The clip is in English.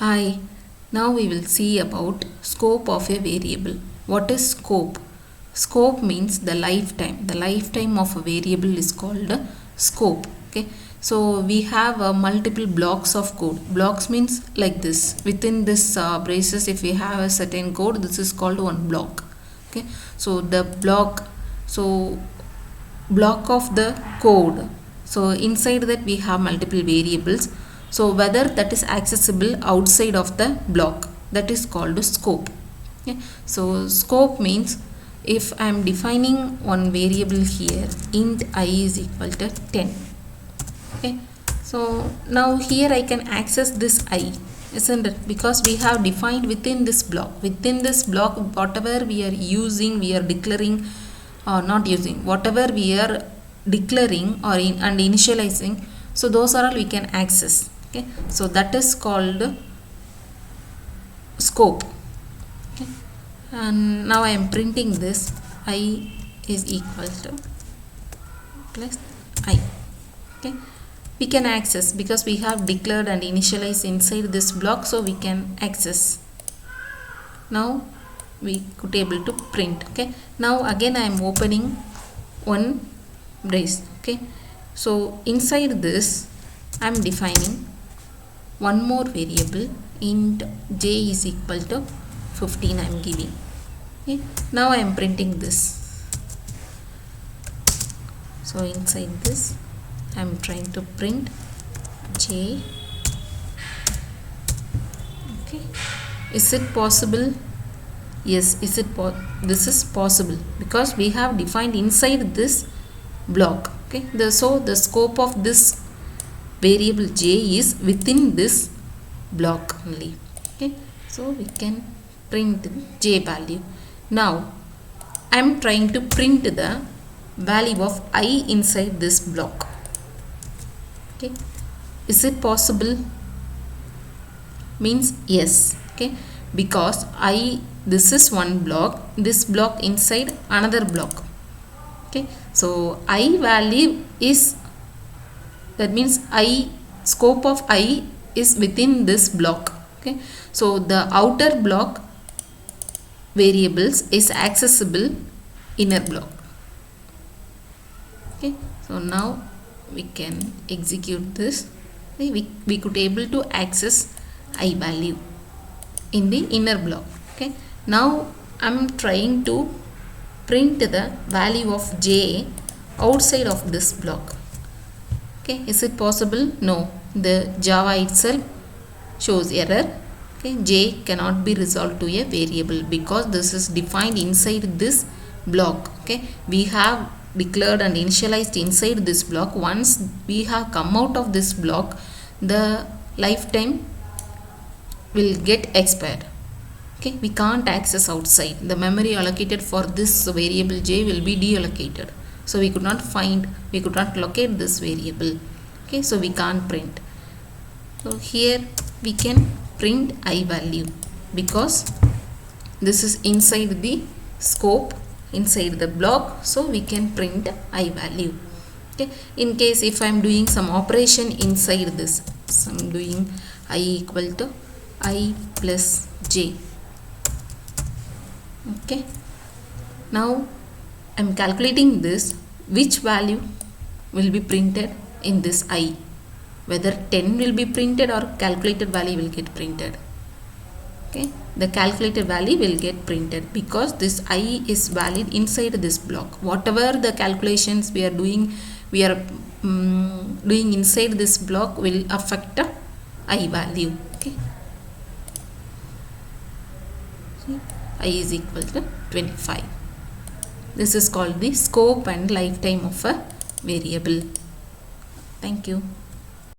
Hi, now we will see about scope of a variable. What is scope? Scope means the lifetime. The lifetime of a variable is called scope. Okay, so we have multiple blocks of code. Blocks means like this. Within this braces, if we have a certain code, this is called one block. Okay, so the block, so block of the code. So inside that we have multiple variables. So whether that is accessible outside of the block, that is called scope. Okay. So scope means if I am defining one variable here, int I is equal to 10. Okay. So now here I can access this I, isn't it? Because we have defined within this block. Within this block, whatever we are using, we are declaring or not using, whatever we are declaring or and initializing, so those are all we can access. Okay, so that is called scope. Okay. And now I am printing this I is equal to plus I. Okay, we can access because we have declared and initialized inside this block, so we can access. Now we could able to print. Okay, now again I am opening one brace. Okay, so inside this I am defining one more variable, int j is equal to 15 I am giving. Okay, now I am printing this. So inside this I am trying to print j. Okay, is it possible? Yes, this is possible because we have defined inside this block. Okay, so the scope of this variable j is within this block only. Okay, so we can print j value. Now I am trying to print the value of I inside this block. Okay, is it possible? Means yes. Okay, because this is one block, this block inside another block. Okay, so I value is, that means I, scope of I is within this block. Okay, so the outer block variables is accessible inner block. Okay, so now we can execute this. Okay, we could able to access I value in the inner block. Okay, now I'm trying to print the value of j outside of this block. Okay, is it possible? No, the Java itself shows error. Okay, j cannot be resolved to a variable because this is defined inside this block. Okay, we have declared and initialized inside this block. Once we have come out of this block, the lifetime will get expired. Okay, we can't access outside. The memory allocated for this variable j will be deallocated. So we could not locate this variable. Okay, so we can't print. So here we can print I value because this is inside the scope, inside the block, so we can print I value. Okay, in case if I am doing some operation inside this, so I am doing I equal to I plus j. Okay, now I am calculating this, which value will be printed in this I, whether 10 will be printed or calculated value will get printed. Okay, the calculated value will get printed because this I is valid inside this block. Whatever the calculations we are doing inside this block will affect I value. Okay, I is equal to 25. This is called the scope and lifetime of a variable. Thank you.